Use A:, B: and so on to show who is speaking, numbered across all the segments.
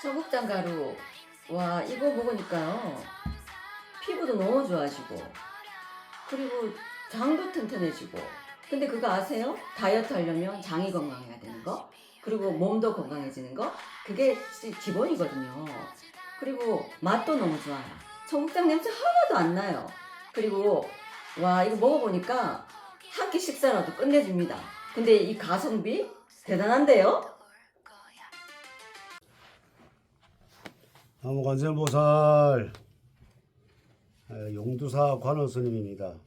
A: 청국장 가루. 와, 이거 먹으니까요. 피부도 너무 좋아지고, 그리고 장도 튼튼해지고. 근데 그거 아세요? 다이어트 하려면 장이 건강해야 되는 거, 그리고 몸도 건강해지는 거. 그게 기본이거든요. 그리고 맛도 너무 좋아요. 청국장 냄새 하나도 안 나요. 그리고 와, 이거 먹어보니까 한 끼 식사라도 끝내줍니다. 근데 이 가성비 대단한데요?
B: 나무관세음보살 용두사 관원스님입니다.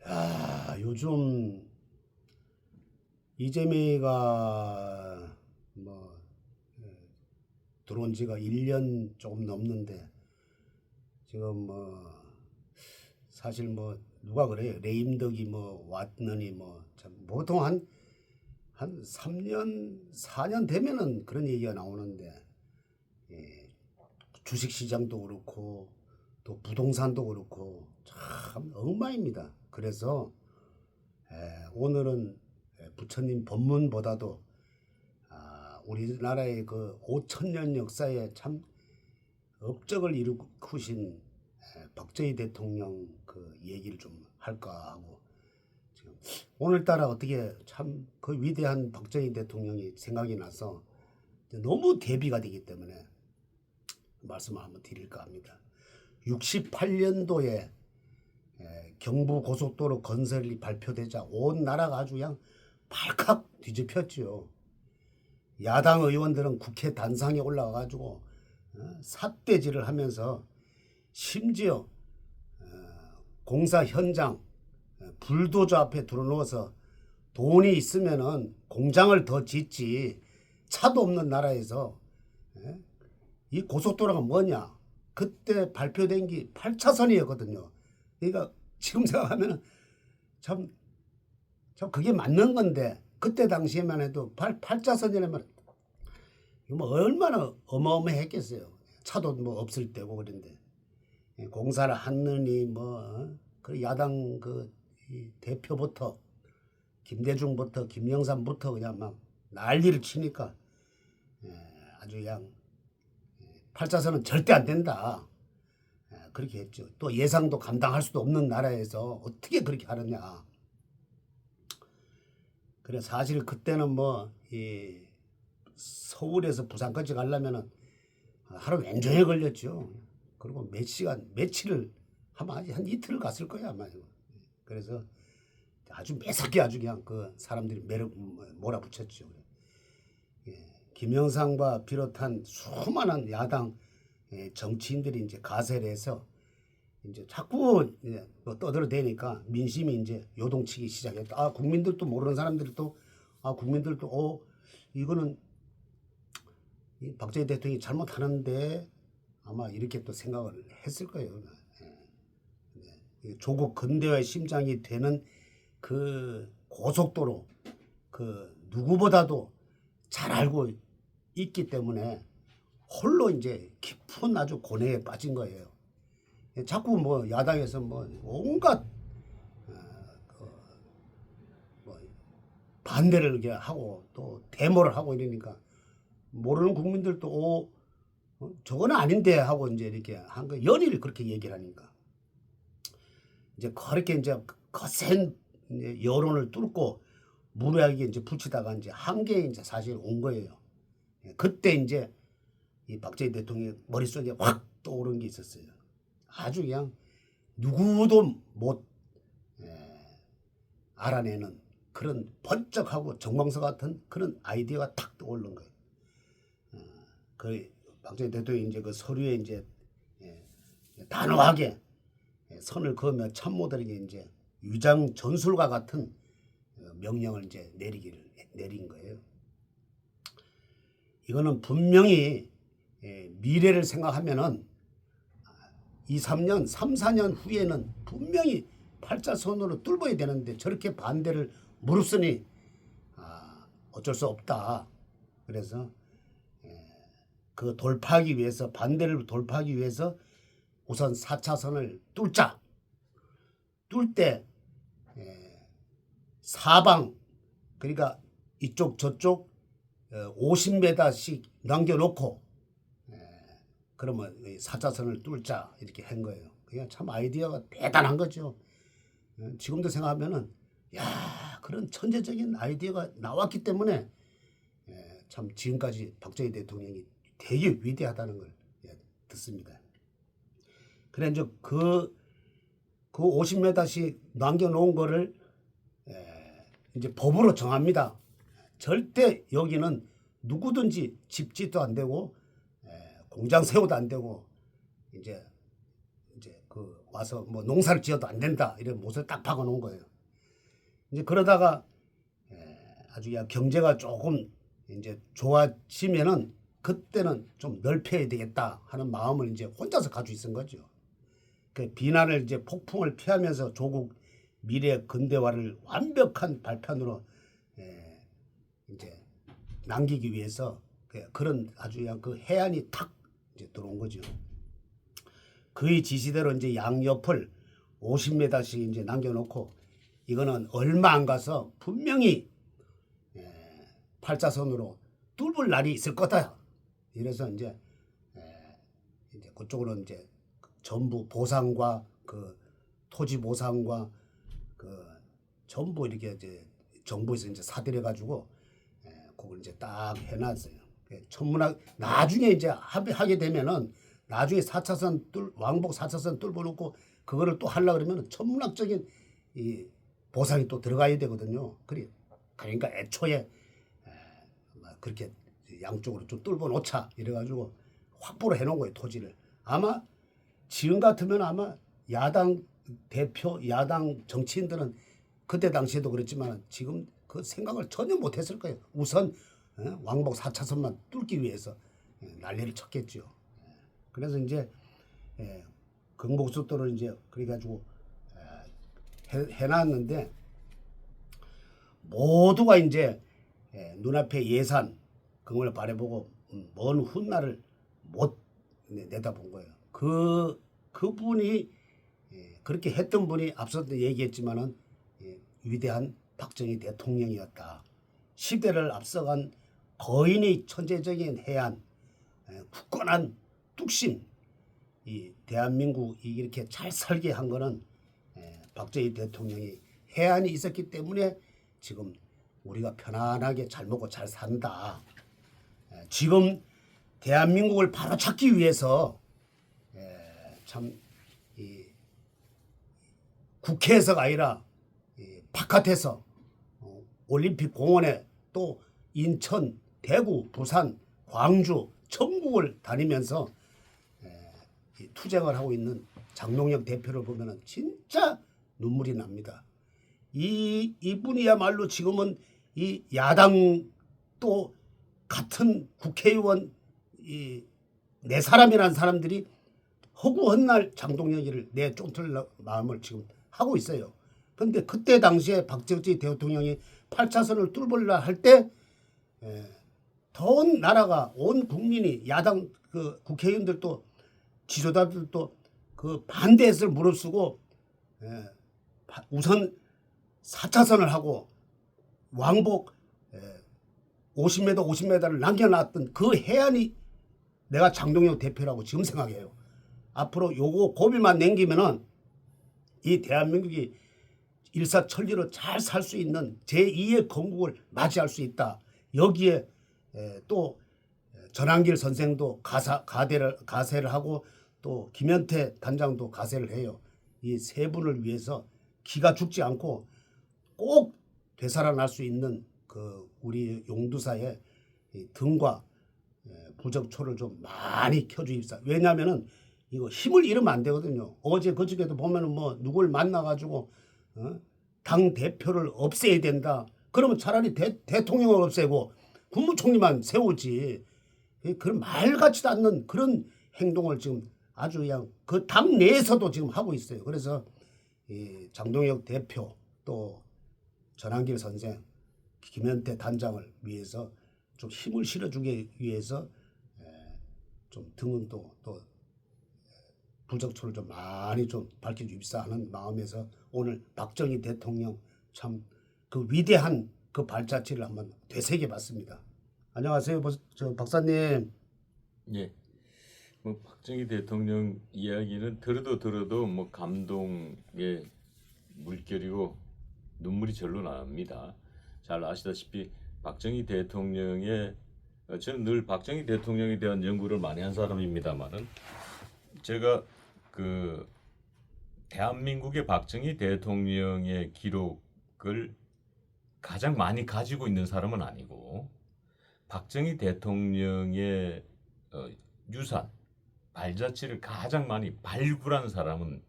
B: 야, 요즘 이재미가 들어온 지가 1년 조금 넘는데 지금 사실 누가 그래요? 레임덕이 왔느니 참 보통 한 3년 4년 되면은 그런 얘기가 나오는데, 주식시장도 그렇고 또 부동산도 그렇고 참 엉망입니다. 그래서 오늘은 부처님 법문보다도 우리나라의 그 5천년 역사에 참 업적을 일으키신 박정희 대통령 그 얘기를 좀 할까 하고, 지금 오늘따라 어떻게 참 그 위대한 박정희 대통령이 생각이 나서 너무 대비가 되기 때문에 말씀을 한번 드릴까 합니다. 68년도에 경부고속도로 건설이 발표되자 온 나라가 아주 그냥 발칵 뒤집혔죠. 야당 의원들은 국회 단상에 올라가가지고 삿대질을 하면서 심지어 공사 현장 불도저 앞에 들어놓아서 돈이 있으면은 공장을 더 짓지, 차도 없는 나라에서 이 고속도로가 뭐냐. 그때 발표된 게 8차선이었거든요. 그러니까 지금 생각하면 참 그게 맞는 건데, 그때 당시에만 해도 8차선이라면 얼마나 어마어마했겠어요. 차도 없을 때고. 그런데 공사를 하느니 그 야당 그 대표부터 김대중부터 김영삼부터 그냥 막 난리를 치니까 아주 그냥 8차선은 절대 안 된다, 그렇게 했죠. 또 예상도 감당할 수도 없는 나라에서 어떻게 그렇게 하느냐. 그래 사실 그때는 이 서울에서 부산까지 가려면은 하루 왼종일 걸렸죠. 그리고 몇 시간 며칠을 한 이틀을 갔을 거야 아마. 그래서 아주 매섭게 아주 그냥 그 사람들이 몰아붙였죠. 김영삼과 비롯한 수많은 야당 정치인들이 이제 가세를 해서 이제 자꾸 떠들어대니까 민심이 이제 요동치기 시작했다. 국민들도 모르는 사람들이 또 국민들도 이거는 이 박정희 대통령이 잘못하는데 아마 이렇게 또 생각을 했을 거예요. 조국 근대화의 심장이 되는 그 고속도로, 그 누구보다도 잘 알고 있기 때문에 홀로 이제 깊은 아주 고뇌에 빠진 거예요. 자꾸 야당에서 온갖 반대를 이렇게 하고 또 데모를 하고 이러니까 모르는 국민들도 저거는 아닌데 하고 이제 이렇게 한 거, 연일 그렇게 얘기를 하니까 이제 그렇게 이제 거센 여론을 뚫고 무리하게 이제 붙이다가 이제 한계에 이제 사실 온 거예요. 그때 이제 이 박정희 대통령 머릿속에 확 떠오른 게 있었어요. 아주 그냥 누구도 못 알아내는 그런 번쩍하고 정광석 같은 그런 아이디어가 탁 떠오른 거예요. 그 박정희 대통령이 이제 그 서류에 이제 단호하게 선을 그으며 참모들에게 이제 위장 전술과 같은 명령을 이제 내린 거예요. 이거는 분명히 미래를 생각하면은 2, 3년, 3, 4년 후에는 분명히 팔자손으로 뚫어야 되는데 저렇게 반대를 무릅쓰니 어쩔 수 없다. 그래서 그 돌파하기 위해서, 반대를 돌파하기 위해서 우선 4차선을 뚫자. 뚫을 때 사방, 그러니까 이쪽 저쪽 50m씩 남겨놓고 그러면 4차선을 뚫자 이렇게 한 거예요. 그냥 참 아이디어가 대단한 거죠. 지금도 생각하면은 야 그런 천재적인 아이디어가 나왔기 때문에 참 지금까지 박정희 대통령이 되게 위대하다는 걸 듣습니다. 그래 이제 그 50m씩 남겨놓은 거를 이제 법으로 정합니다. 절대 여기는 누구든지 집 짓도 안 되고 공장 세워도 안 되고 이제 그 와서 뭐 농사를 지어도 안 된다 이런 못을 딱 박아놓은 거예요. 이제 그러다가 아주 그냥 경제가 조금 이제 좋아지면은 그때는 좀 넓혀야 되겠다 하는 마음을 이제 혼자서 가지고 있은 거죠. 그 비난을 이제 폭풍을 피하면서 조국 미래 근대화를 완벽한 발판으로 이제 남기기 위해서 그런 아주 그냥 그 해안이 탁 이제 들어온 거죠. 그의 지시대로 이제 양옆을 50m씩 이제 남겨놓고 이거는 얼마 안 가서 분명히 8차선으로 뚫을 날이 있을 거다. 이래서 이제 그쪽으로 이제 전부 보상과 그 토지 보상과 그 전부 이렇게 이제 정부에서 이제 사들여 가지고 그걸 이제 딱 해놨어요. 천문학 나중에 이제 합의하게 되면은 나중에 4차선 왕복 4차선 뚫어 놓고 그거를 또 하려 그러면 천문학적인 이 보상이 또 들어가야 되거든요. 그러니까 애초에 그렇게 양쪽으로 좀 뚫어 놓자 이래가지고 확보를 해놓은 거예요 토지를. 아마 지금 같으면 아마 야당 대표 야당 정치인들은 그때 당시에도 그랬지만 지금 그 생각을 전혀 못했을 거예요. 우선 왕복 4차선만 뚫기 위해서 난리를 쳤겠죠. 그래서 이제 경부고속도로를 이제 그래가지고 해놨는데 모두가 이제 눈앞에 예산 그걸 바라보고 먼 훗날을 못 내다본 거예요. 그분이 그렇게 했던 분이 앞서도 얘기했지만은 위대한 박정희 대통령이었다. 시대를 앞서간 거인의 천재적인 해안, 굳건한 뚝심, 이 대한민국이 이렇게 잘 살게 한 거는 박정희 대통령이 해안이 있었기 때문에 지금 우리가 편안하게 잘 먹고 잘 산다. 지금 대한민국을 바로 찾기 위해서 참 국회에서가 아니라 바깥에서 올림픽 공원에 또 인천, 대구, 부산, 광주, 전국을 다니면서 투쟁을 하고 있는 장동혁 대표를 보면은 진짜 눈물이 납니다. 이분이야말로 지금은 이 야당 또 같은 국회의원 네 사람이라는 사람들이 허구헌날 장동혁이를 내쫓을 마음을 지금 하고 있어요. 그런데 그때 당시에 박정희 대통령이 8차선을 뚫으려 할 때 온 나라가 온 국민이 야당 그 국회의원들도 지도자들도 그 반대했을 무릅쓰고 우선 4차선을 하고 왕복 50m를 남겨놨던 그 해안이 내가 장동혁 대표라고 지금 생각해요. 앞으로 요거 고비만 남기면은 이 대한민국이 일사천리로 잘 살 수 있는 제2의 건국을 맞이할 수 있다. 여기에 또 전한길 선생도 가세를 하고 또 김현태 단장도 가세를 해요. 이 세 분을 위해서 기가 죽지 않고 꼭 되살아날 수 있는 그 우리 용두사의 등과 부적초를 좀 많이 켜주입사. 왜냐하면은 이거 힘을 잃으면 안 되거든요. 어제 그저께도 보면은 뭐 누굴 만나가지고 당 대표를 없애야 된다. 그러면 차라리 대통령을 없애고 국무총리만 세우지. 그런 말 같지도 않는 그런 행동을 지금 아주 그냥 그 당 내에서도 지금 하고 있어요. 그래서 이 장동혁 대표 또 전한길 선생, 김현태 단장을 위해서 좀 힘을 실어주기 위해서 좀 등은 또 부적초를 좀 많이 좀 밝혀주입사 하는 마음에서 오늘 박정희 대통령 참 그 위대한 그 발자취를 한번 되새겨 봤습니다. 안녕하세요, 저 박사님.
C: 예. 뭐 박정희 대통령 이야기는 들어도 뭐 감동의 물결이고 눈물이 절로 납니다. 잘 아시다시피 박정희 대통령의 저는 늘 박정희 대통령에 대한 연구를 많이 한 사람입니다만은 제가 그 대한민국의 박정희 대통령의 기록을 가장 많이 가지고 있는 사람은 아니고 박정희 대통령의 유산, 발자취를 가장 많이 발굴한 사람은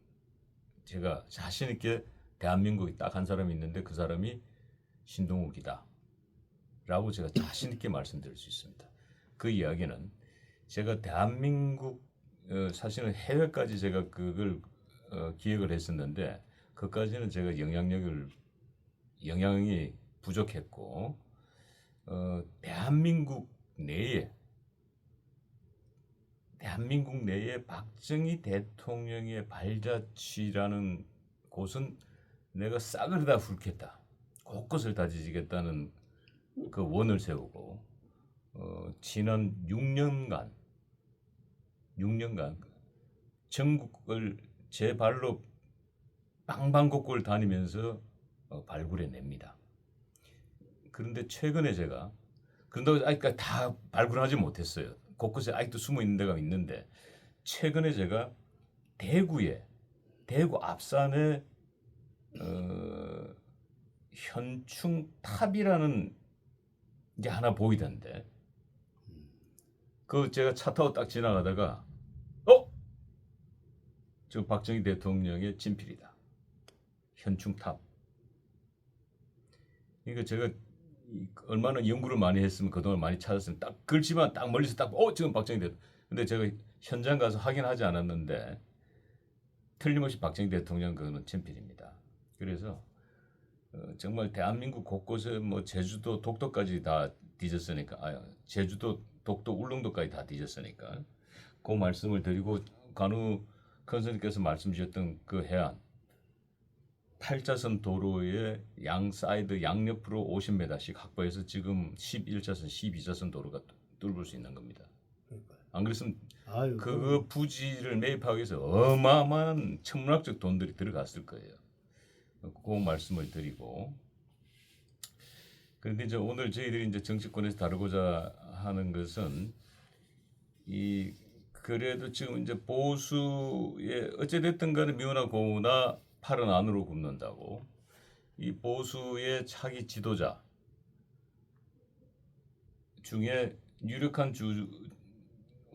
C: 제가 자신 있게 대한민국에 딱 한 사람이 있는데 그 사람이 신동욱이다 라고 제가 자신 있게 말씀드릴 수 있습니다. 그 이야기는 제가 대한민국 사실은 해외까지 제가 그걸 기획을 했었는데 그까지는 제가 영향이 부족했고 대한민국 내에 박정희 대통령의 발자취라는 곳은 내가 싹을 다 훑겠다, 곳곳을 다 뒤지겠다는 그 원을 세우고 지난 6년간 전국을 제 발로 방방곡곡을 다니면서 발굴해냅니다. 그런데 최근에 제가 그런다고 아직까지 다 발굴하지 못했어요. 곳곳에 아직도 숨어 있는 데가 있는데 최근에 제가 대구 앞산에 현충탑이라는 게 하나 보이던데 그 제가 차 타고 딱 지나가다가 저 박정희 대통령의 친필이다. 현충탑. 그러니까 제가 얼마나 연구를 많이 했으면 그동안 많이 찾았으면 딱 글씨만 딱 멀리서 딱 지금 박정희 대통령. 근데 제가 현장 가서 확인하지 않았는데 틀림없이 박정희 대통령 그거는 친필입니다. 그래서 정말 대한민국 곳곳에 뭐 제주도 독도까지 다 뒤졌으니까 제주도 독도 울릉도까지 다 뒤졌으니까 그 말씀을 드리고 간우 컨설님께서 말씀 주셨던 그 해안 8차선 도로의 양 사이드 양옆으로 50m씩 확보해서 지금 11차선 12차선 도로가 뚫을 수 있는 겁니다. 안 그랬으면 그 부지를 매입하기 위해서 어마어마한 천문학적 돈들이 들어갔을 거예요. 그 말씀을 드리고 그런데 이제 오늘 저희들이 이제 정치권에서 다루고자 하는 것은 그래도 지금 이제 보수의 어찌됐든 간에 미우나 고우나 팔은 안으로 굽는다고 이 보수의 차기 지도자 중에 유력한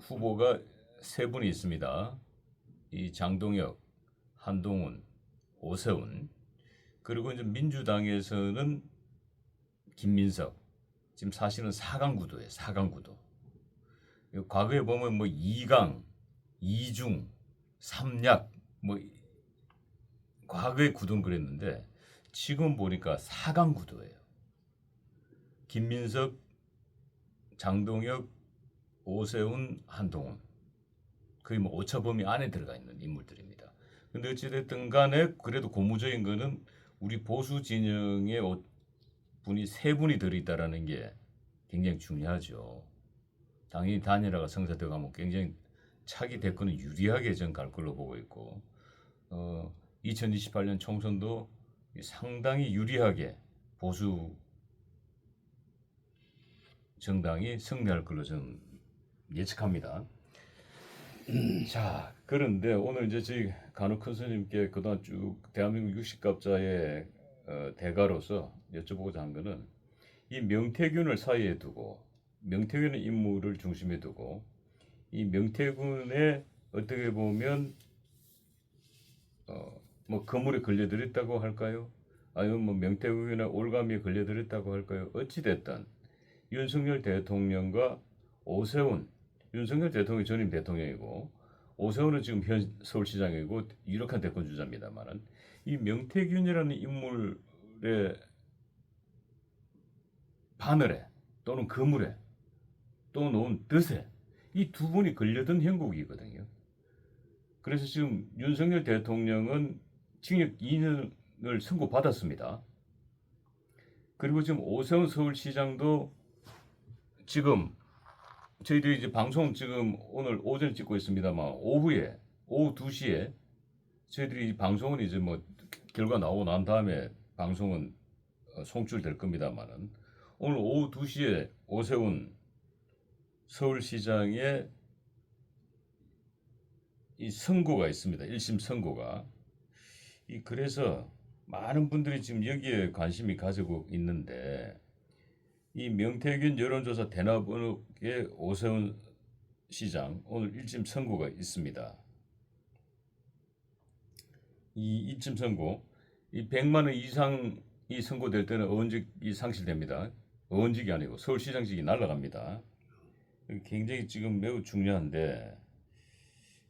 C: 후보가 세 분이 있습니다. 이 장동혁, 한동훈, 오세훈 그리고 이제 민주당에서는 김민석 지금 사실은 4강 구도예요. 4강 구도. 과거에 보면 뭐 2강, 2중, 3약 뭐 과거에 구도는 그랬는데 지금 보니까 4강 구도예요. 김민석, 장동혁, 오세훈, 한동훈 거의 뭐 오차 범위 안에 들어가 있는 인물들입니다. 근데 어찌됐든 간에 그래도 고무적인 거는 우리 보수 진영의 분이 세 분이 들어있다라는 게 굉장히 중요하죠. 당연히 단일화가 성사되고 굉장히 차기 대권은 유리하게 전 갈 걸로 보고 있고 2028년 총선도 상당히 유리하게 보수 정당이 승리할 걸로 저는 예측합니다. 자, 그런데 오늘 이제 저희 간호 큰 스님께 그동안 쭉 대한민국 60갑자의 대가로서 여쭤보고자 한 거는 이 명태균을 사이에 두고 명태균의 인물을 중심에 두고 이 명태균의 어떻게 보면 뭐 거물에 걸려들었다고 할까요? 아니면 뭐 명태균의 올가미에 걸려들었다고 할까요? 어찌됐든 윤석열 대통령과 오세훈 윤석열 대통령이 전임 대통령이고 오세훈은 지금 현 서울시장이고 유력한 대권 주자입니다만은 이 명태균이라는 인물의 바늘에 또는 그물에 또 놓은 덫에 이 두 분이 걸려든 형국이거든요. 그래서 지금 윤석열 대통령은 징역 2년을 선고받았습니다. 그리고 지금 오세훈 서울시장도 지금 저희들이 이제 방송 지금 오늘 오전에 찍고 있습니다만 오후에 오후 2시에 저희들이 방송은 이제 뭐 결과 나오고 난 다음에 방송은 송출될 겁니다만은 오늘 오후 2시에 오세훈 서울시장의 이 선고가 있습니다. 1심 선고가. 그래서 많은 분들이 지금 여기에 관심이 가지고 있는데 이 명태균 여론조사 대나무의 오세훈 시장 오늘 1심 선고가 있습니다. 이 1심 선고 이 100만 원 이상이 선고될 때는 의원직이 상실됩니다. 의원직이 아니고 서울시장직이 날아갑니다. 굉장히 지금 매우 중요한데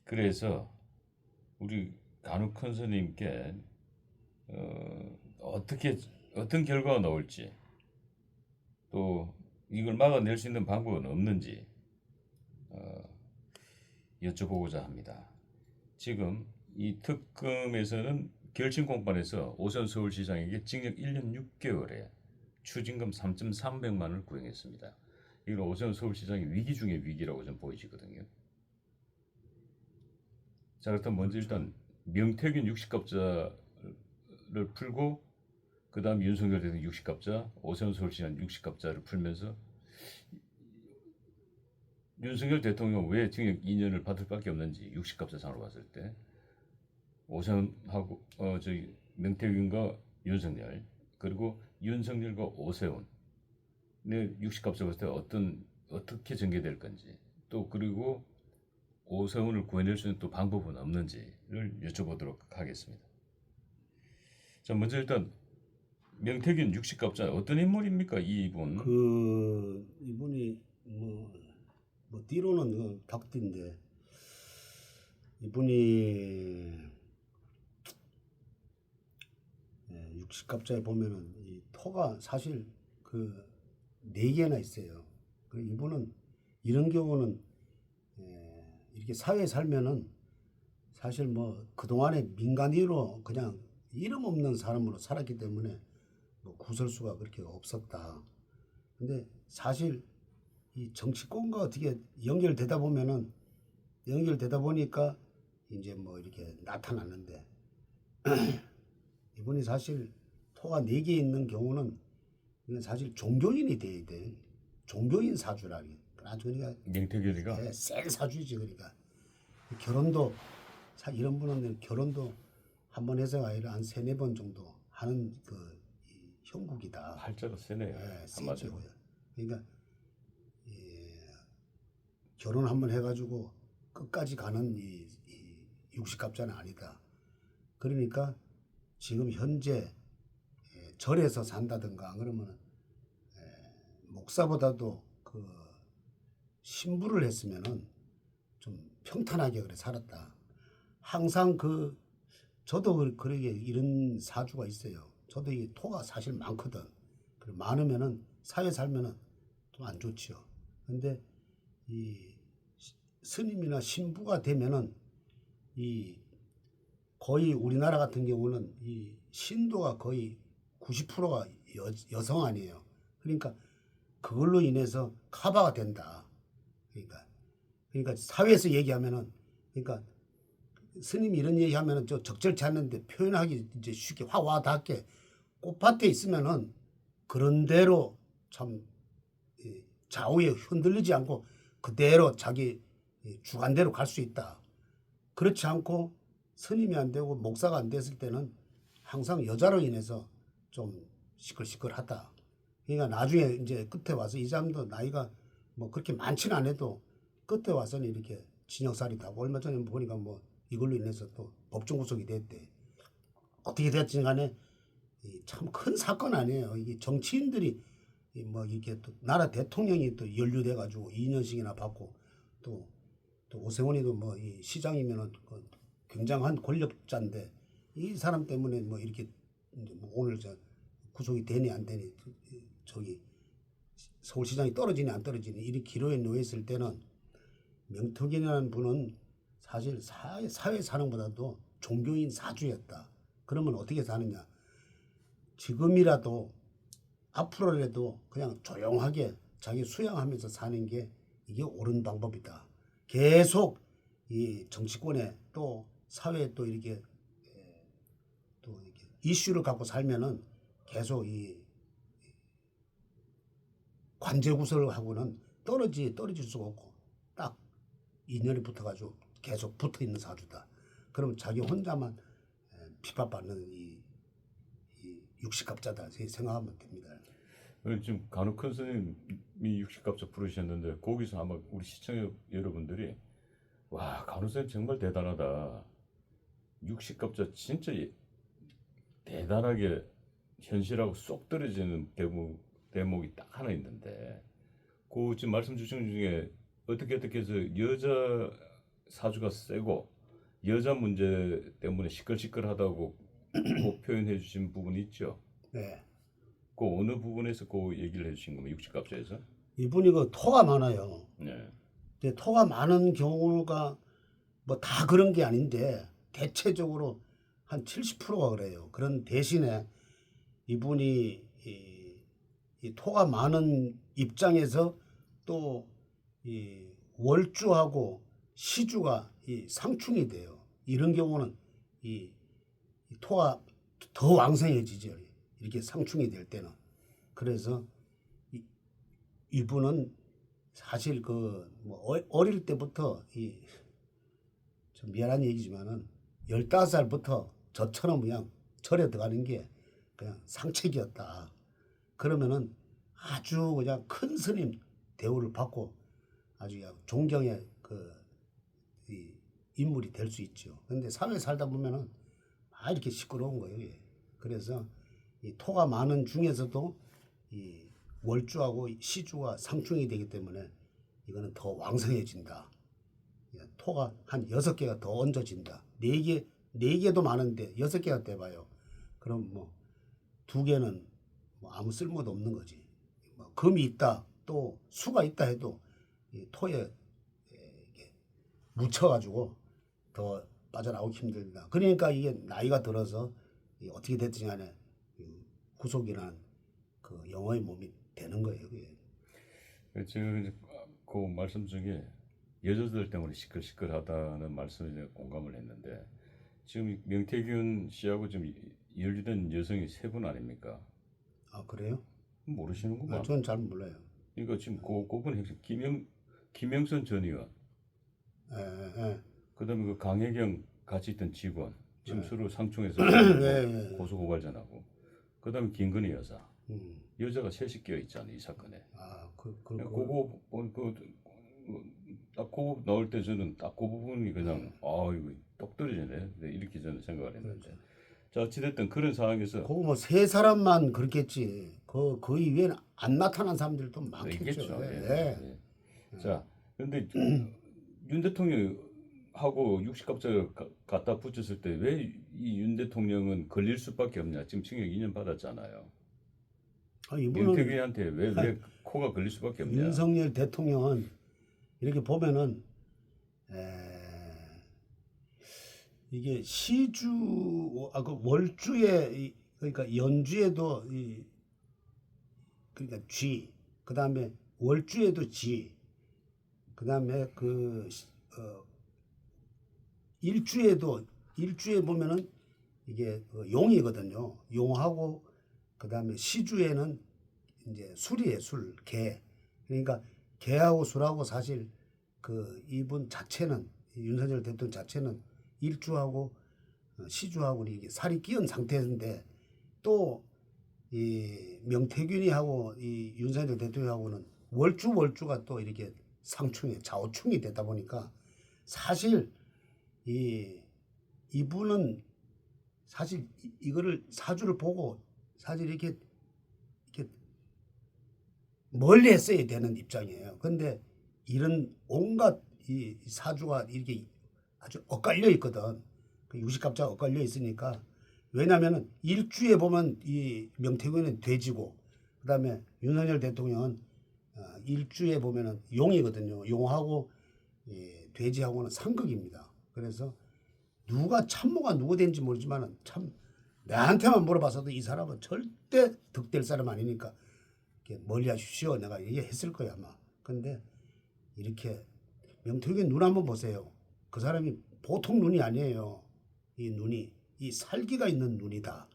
C: 그래서 우리 간욱 컨서님께 어떤 결과가 나올지 또 이걸 막아낼 수 있는 방법은 없는지 여쭤보고자 합니다. 지금 이 특검에서는 결심 공판에서 오세훈 서울시장에게 징역 1년 6개월에 추징금 3,300만 원을 구형했습니다. 이건 오세훈 서울시장의 위기 중의 위기라고 좀 보이시거든요. 자, 그렇다면 먼저 일단 명태균 60갑자를 풀고 그 다음 윤석열 대통령 60갑자, 오세훈 서울시장 60갑자를 풀면서 윤석열 대통령 왜 징역 2년을 받을 밖에 없는지 60갑자상으로 봤을 때 오세훈하고 저기 명태균과 윤석열 그리고 윤석열과 오세훈 60갑자 봤을 때 어떻게 전개될 건지 또 그리고 오세훈을 구해낼 수 있는 또 방법은 없는지를 여쭤보도록 하겠습니다. 자, 먼저 일단 명태균 60갑자 어떤 인물입니까? 이분
B: 이분이 뭐 띠로는 닭띠인데 이분이 60갑자에 보면은 이 토가 사실 그 4개나 있어요. 이분은 이런 경우는 이렇게 사회에 살면은 사실 뭐 그동안에 민간인으로 그냥 이름 없는 사람으로 살았기 때문에 뭐 구설수가 그렇게 없었다. 근데 사실 이 정치권과 어떻게 연결되다 보니까 이제 뭐 이렇게 나타났는데 이분이 사실 토가 4개 있는 경우는 사실 종교인이 돼야 돼. 종교인 사주라니. 아주 그러니까
C: 명태균이가
B: 센 사주지. 그러니까 결혼도 이런 분은 결혼도 한 번 해서가 아니라 한 3-4번 정도 하는 이 형국이다.
C: 팔자가 세네요. 한마디로.
B: 그러니까 결혼 한 번 해가지고 끝까지 가는 이 60갑자는 아니다. 그러니까 지금 현재 절에서 산다든가 그러면 목사보다도 그 신부를 했으면은 좀 평탄하게 그래 살았다. 항상 저도 그러게 이런 사주가 있어요. 저도 이 토가 사실 많거든. 그리고 많으면은 사회 살면은 좀 안 좋지요. 근데 이 스님이나 신부가 되면은 거의 우리나라 같은 경우는 이 신도가 거의 90%가 여성 아니에요. 그러니까 그걸로 인해서 커버가 된다. 그러니까 사회에서 얘기하면은 그러니까 스님이 이런 얘기하면은 저 적절치 않는데 표현하기 이제 쉽게 확 와닿게 꽃밭에 있으면은 그런 대로 참 좌우에 흔들리지 않고 그대로 자기 주관대로 갈 수 있다. 그렇지 않고 스님이 안 되고 목사가 안 됐을 때는 항상 여자로 인해서 좀 시끌시끌하다. 그러니까 나중에 이제 끝에 와서 이 사람도 나이가 뭐 그렇게 많지는 않아도 끝에 와서는 이렇게 징역살이 나고 얼마 전에 보니까 뭐 이걸로 인해서 또 법정 구속이 됐대. 어떻게 됐든 간에 참 큰 사건 아니에요. 이게 정치인들이 뭐 이렇게 또 나라 대통령이 또 연루돼 가지고 2년씩이나 받고 또 오세훈이도 뭐 이 시장이면은 굉장한 권력자인데 이 사람 때문에 뭐 이렇게 뭐 오늘 구속이 되니 안 되니 저기 서울시장이 떨어지니 안 떨어지니 이런 기로에 놓여 있을 때는 명태균이라는 분은 사실 사회 사는 것보다도 종교인 사주였다. 그러면 어떻게 사느냐? 지금이라도 앞으로라도 그냥 조용하게 자기 수양하면서 사는 게 이게 옳은 방법이다. 계속 이 정치권에 또 사회에 또 이렇게 또 이렇게 이슈를 갖고 살면은 계속 이 관제구설하고는 떨어질 수가 없고 딱 인연이 붙어가지고 계속 붙어 있는 사주다. 그러면 자기 혼자만 비판받는 이 육식갑자다 생각하면 됩니다.
C: 지금 간혹 큰 스님이 육식갑자 부르셨는데 거기서 아마 우리 시청자 여러분들이 와 간혹 스님 정말 대단하다. 육식갑자 진짜 대단하게 현실하고 쏙 떨어지는 대목이 딱 하나 있는데 그 지금 말씀 주신 중에 어떻게 해서 여자 사주가 세고 여자 문제 때문에 시끌시끌하다고 꼭 표현해 주신 부분이 있죠.
B: 네.
C: 그 어느 부분에서 그 얘기를 해주신 겁니까? 육식갑자에서?
B: 이분이 그 토가 많아요.
C: 네.
B: 근데 토가 많은 경우가 뭐 다 그런 게 아닌데 대체적으로 한 70%가 그래요. 그런 대신에 이분이 이 토가 많은 입장에서 또 이 월주하고 시주가 이 상충이 돼요. 이런 경우는 이 토가 더 왕성해지죠. 이렇게 상충이 될 때는. 그래서 이분은 사실 뭐 어릴 때부터 좀 미안한 얘기지만은 15살부터 저처럼 그냥 절에 들어가는 게 그냥 상책이었다. 그러면은 아주 그냥 큰 스님 대우를 받고 아주 그냥 존경의 이 인물이 될 수 있죠. 근데 사회에 살다 보면은 이렇게 시끄러운 거예요. 이게. 그래서 이 토가 많은 중에서도 이 월주하고 시주가 상충이 되기 때문에 이거는 더 왕성해진다. 토가 한 6개가 더 얹어진다. 4개도 많은데 6개가 돼봐요. 그럼 뭐 2개는 뭐 아무 쓸모도 없는 거지. 뭐 금이 있다, 또 수가 있다 해도 이 토에 묻혀가지고 더 빠져나오기 힘들다. 그러니까 이게 나이가 들어서 어떻게 됐든지 간에 구속이란 그 영어의 몸이 되는 거예요. 그게.
C: 지금 이제 그 말씀 중에 여자들 때문에 시끌시끌하다는 말씀에 제가 공감을 했는데 지금 명태균 씨하고 지금 연루된 여성이 3분 아닙니까?
B: 아 그래요?
C: 모르시는구만.
B: 저는 잘 몰라요.
C: 이거 지금 그분 핵심 김영선 전 의원,
B: 예.
C: 그다음에 그 강혜경 같이 있던 직원 지금
B: 네.
C: 서로 상충해서
B: 예.
C: 고소고발전하고 그다음에 김건희 여사
B: 음.
C: 여자가 셋이 끼어 있잖아요 이 사건에.
B: 그거
C: 딱 그거 나올 때 저는 딱 그 부분이 그냥 이거 똑 떨어지네 이렇게 저는 생각을 했는데.
B: 그렇죠.
C: 자 어찌됐든 그런 상황에서
B: 그거 뭐 3사람만 그렇겠지. 그 이외에는 안 나타난 사람들도 많겠죠.
C: 있겠죠.
B: 예.
C: 자 그런데 윤 대통령하고 육식갑자를 갖다 붙였을 때 왜 이 윤 대통령은 걸릴 수밖에 없냐? 지금 징역 2년 받았잖아요.
B: 이분은
C: 명태균한테 왜 코가 걸릴 수밖에 없냐?
B: 윤석열 대통령은 이렇게 보면은 이게 시주 그 월주에 그러니까 연주에도 그러니까 쥐, 그다음에 월주에도 쥐, 그다음에 일주에 보면은 이게 용이거든요. 용하고 그다음에 시주에는 이제 술이에요. 개. 그러니까 개하고 술하고 사실 이분 자체는 윤석열 대통령 자체는 일주하고 시주하고 이게 살이 끼은 상태인데 또 이 명태균이하고 이 윤석열 대통령하고는 월주가 또 이렇게 좌우충이 되다 보니까 사실 이분은 사실 이거를 사주를 보고 사실 이렇게 멀리 했어야 되는 입장이에요. 근데 이런 온갖 이 사주가 이렇게 아주 엇갈려 있거든. 그 육식갑자가 엇갈려 있으니까. 왜냐하면 일주에 보면 이 명태균은 돼지고, 그다음에 윤석열 대통령은 일주에 보면은 용이거든요. 용하고 돼지하고는 상극입니다. 그래서 누가 참모가 누구 된지 모르지만은 참 나한테만 물어봐서도 이 사람은 절대 득될 사람 아니니까 멀리 하십시오. 내가 얘기했을 거야 아마. 근데 이렇게 명태균의 눈 한번 보세요. 그 사람이 보통 눈이 아니에요. 이 눈이 이 살기가 있는 눈이다.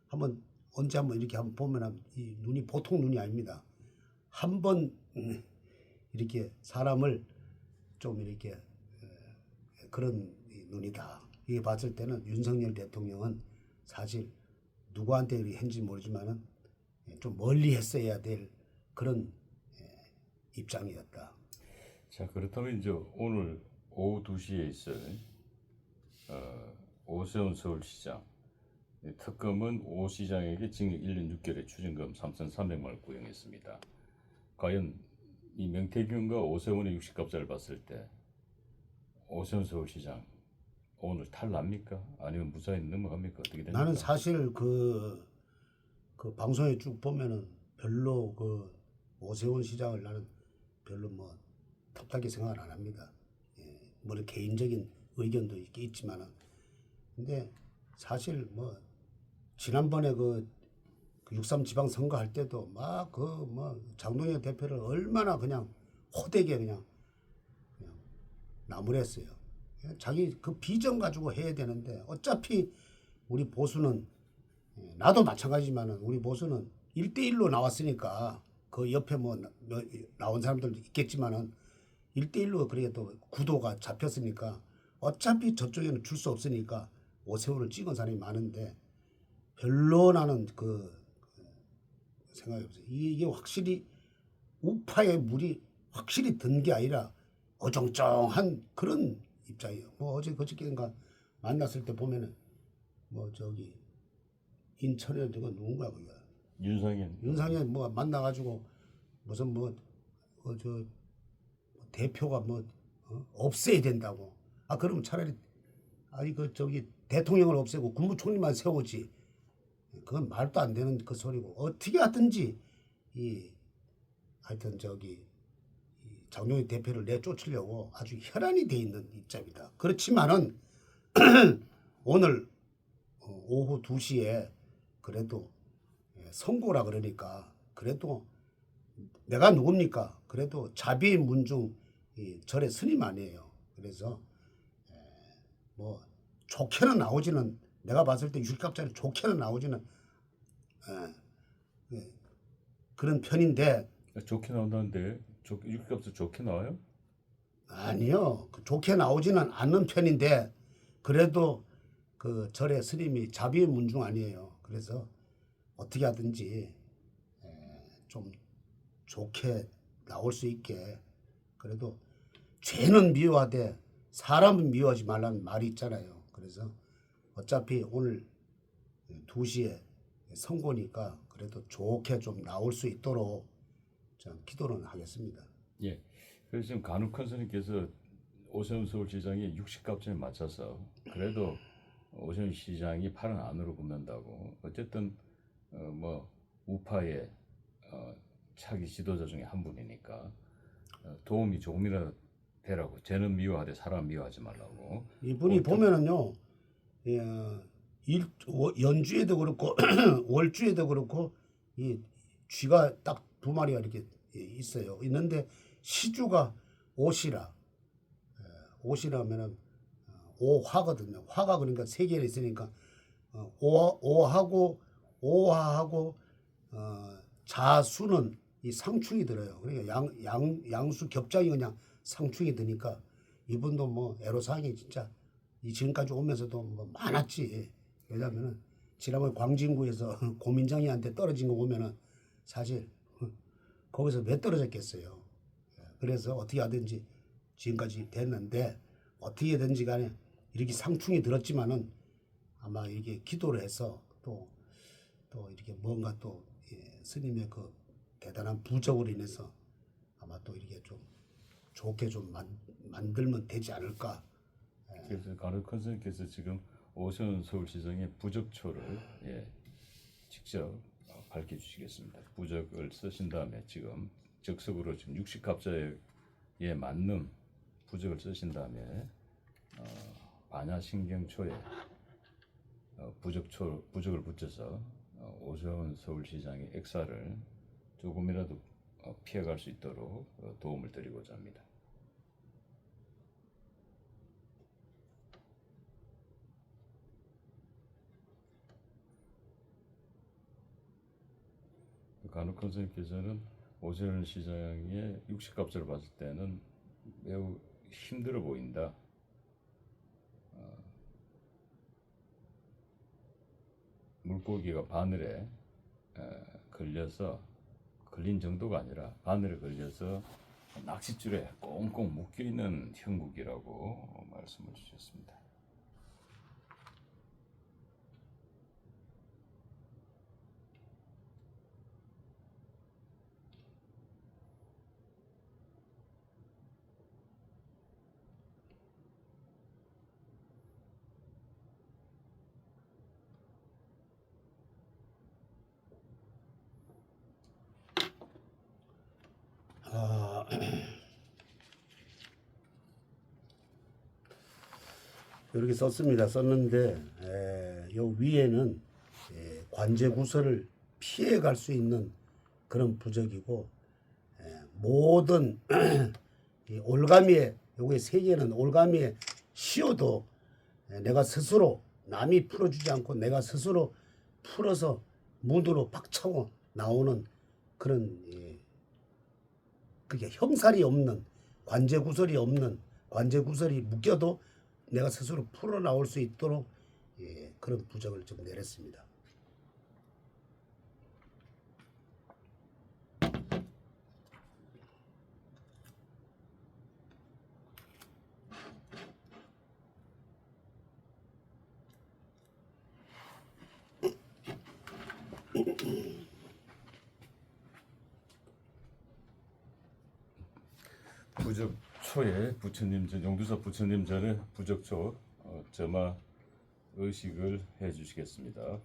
B: 한번 언제 한번 이렇게 한번 보면 이 눈이 보통 눈이 아닙니다. 한번 이렇게 사람을 좀 이렇게 그런 눈이다. 이게 봤을 때는 윤석열 대통령은 사실 누구한테 했는지 모르지만은 좀 멀리 했어야 될 그런 입장이었다.
C: 자, 그렇다면 이제 오늘 오후 2시에 있을 오세훈 서울시장 특검은 오 시장에게 징역 1년 6개월의 추징금 3,300만 원을 구형했습니다. 과연 이 명태균과 오세훈의 육식갑자를 봤을 때 오세훈 서울시장 오늘 탈납니까? 아니면 무사히 넘어갑니까? 어떻게 됩니까?
B: 나는 사실 그 방송에 쭉 보면은 별로 그 오세훈 시장을 나는 별로 뭐 탑하게 생각을 안 합니다. 물론 개인적인 의견도 있지만은 근데 사실 뭐 지난번에 그 6.3 지방선거 할 때도 막 그 뭐 장동혁 대표를 얼마나 그냥 호되게 그냥 나무랬어요. 자기 그 비전 가지고 해야 되는데 어차피 우리 보수는 나도 마찬가지지만은 우리 보수는 1대1로 나왔으니까 그 옆에 뭐 나온 사람들도 있겠지만은 1대1로 그래도 구도가 잡혔으니까 어차피 저쪽에는 줄 수 없으니까 오세훈을 찍은 사람이 많은데 별로 나는 그 생각이 없어요. 이게 확실히 우파의 물이 확실히 든 게 아니라 어정쩡한 그런 입장이에요. 뭐 어제 그저께인가 만났을 때 보면은 뭐 저기 인천에 저거 누군가 그거 윤상현 뭐 만나가지고 무슨 뭐 저 대표가 뭐 없애야 된다고. 아 그러면 차라리 아니 그 저기 대통령을 없애고 국무총리만 세우지. 그건 말도 안 되는 그 소리고 어떻게 하든지 이 하여튼 저기 장동혁 대표를 내쫓으려고 아주 혈안이 돼 있는 입장이다. 그렇지만은 오늘 오후 2시에 그래도 선고라 그러니까 그래도 내가 누굽니까? 그래도 자비의 문중 절의 스님 아니에요. 그래서 뭐 좋게는 나오지는 내가 봤을 때 유실값자리 좋게는 나오지는 그런 편인데
C: 좋게 나온다는데 육식값도 좋게 나와요?
B: 아니요. 좋게 나오지는 않는 편인데 그래도 그 절의 스님이 자비의 문중 아니에요. 그래서 어떻게 하든지 좀 좋게 나올 수 있게 그래도 죄는 미워하되 사람은 미워하지 말라는 말이 있잖아요. 그래서 어차피 오늘 2시에 선고니까 그래도 좋게 좀 나올 수 있도록 좀 기도는 하겠습니다.
C: 예. 그래서 지금 간욱한 선생님께서 오세훈 서울시장이 육식값에 맞춰서 그래도 오세훈 시장이 팔은 안으로 굽는다고 어쨌든 뭐 우파의 차기 지도자 중에 한 분이니까 도움이 조금이라도 되라고 죄는 미워하되 사람 미워하지 말라고
B: 이분이 보면은요 연주에도 그렇고 월주에도 그렇고 이 쥐가 딱 2마리가 이렇게 있어요. 있는데 시주가 옷이라 옷이라면은 오화거든요. 화가 그러니까 3개나 있으니까 오하고 자수는 이 상충이 들어요. 그러니까 양수 겹장이 그냥 상충이 드니까 이분도 뭐 애로사항이 진짜 지금까지 오면서도 뭐 많았지. 왜냐면은 지난번 광진구에서 고민정이한테 떨어진 거 보면은 사실 거기서 왜 떨어졌겠어요. 그래서 어떻게 하든지 지금까지 됐는데 어떻게든지 간에 이렇게 상충이 들었지만은 아마 이게 기도를 해서 또 이렇게 뭔가 또 스님의 그 대단한 부적으로 인해서 아마 또 이렇게 좀 좋게 좀 만들면 되지 않을까.
C: 그래서 간욱한 선생님께서 지금 오세훈 서울시장의 부적초를 직접 밝혀주시겠습니다. 부적을 쓰신 다음에 지금 즉석으로 지금 육식갑자에 맞는 부적을 쓰신 다음에 반야신경초에 부적을 붙여서 오세훈 서울시장의 액사를 조금이라도 피해갈 수 있도록 도움을 드리고자 합니다. 간혹한 선생님께서는 오세훈 시장의 육식값을 봤을 때는 매우 힘들어 보인다. 물고기가 바늘에 걸린 정도가 아니라 바늘에 걸려서 낚싯줄에 꽁꽁 묶여 있는 형국이라고 말씀을 주셨습니다.
B: 이렇게 썼습니다. 썼는데 요 위에는 관제 구설을 피해 갈 수 있는 그런 부적이고 모든 이 올가미에 요게 세 개는 올가미에 씌워도 내가 스스로 남이 풀어주지 않고 내가 스스로 풀어서 무드로 박차고 나오는 그런 그게 형살이 없는 관제 구설이 없는 관제 구설이 묶여도 내가 스스로 풀어 나올 수 있도록 그런 부적을 좀 내렸습니다.
C: 부적초에 부처님 전 용두사 부처님 전에 부적초 점화 의식을 해주시겠습니다.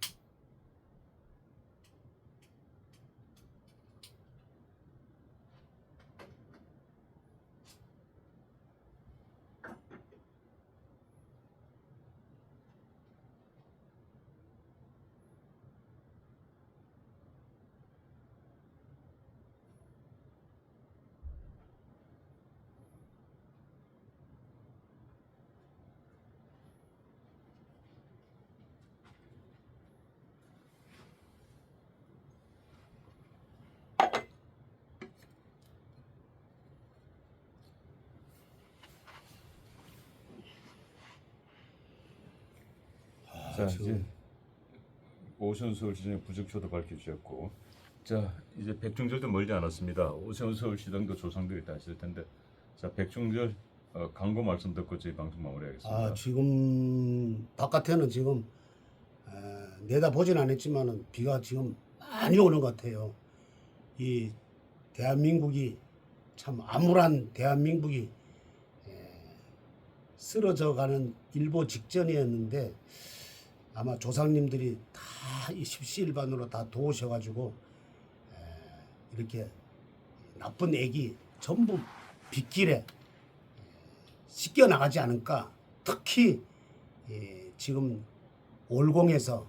C: 자 이제 오세훈 서울시장의 부적초도 밝혀주셨고, 자 이제 백중절도 멀지 않았습니다. 오세훈 서울시장도 조상들이 다 있을 텐데, 자 백중절 광고 말씀 듣고 저희 방송 마무리하겠습니다.
B: 지금 바깥에는 지금 내다 보진 않았지만은 비가 지금 많이 오는 것 같아요. 이 대한민국이 참 암울한 대한민국이 쓰러져가는 일보 직전이었는데 아마 조상님들이 다 이 십시일반으로 다 도우셔가지고 이렇게 나쁜 액이 전부 빗길에 씻겨 나가지 않을까. 특히 지금 올공에서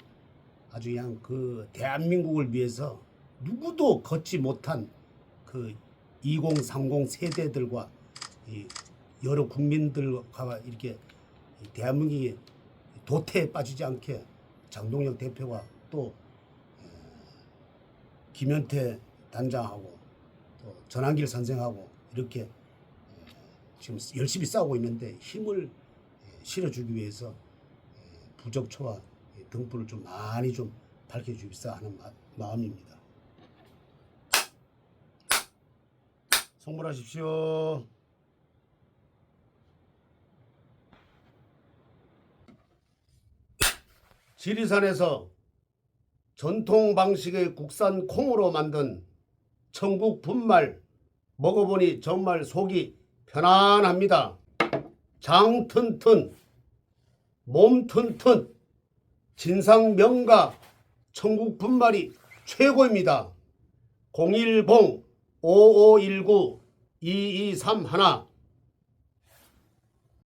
B: 아주 그냥 그 대한민국을 위해서 누구도 걷지 못한 그 2030 세대들과 이 여러 국민들과 이렇게 대한민국이 도태에 빠지지 않게 장동혁 대표가 또 김현태 단장하고 또 전한길 선생하고 이렇게 지금 열심히 싸우고 있는데 힘을 실어주기 위해서 부적초와 등불을 좀 많이 좀 밝혀주십사 하는 마음입니다. 성불하십시오. 지리산에서 전통 방식의 국산 콩으로 만든 천국 분말 먹어보니 정말 속이 편안합니다. 장 튼튼, 몸 튼튼, 진상 명가 천국 분말이 최고입니다. 010-5519-2231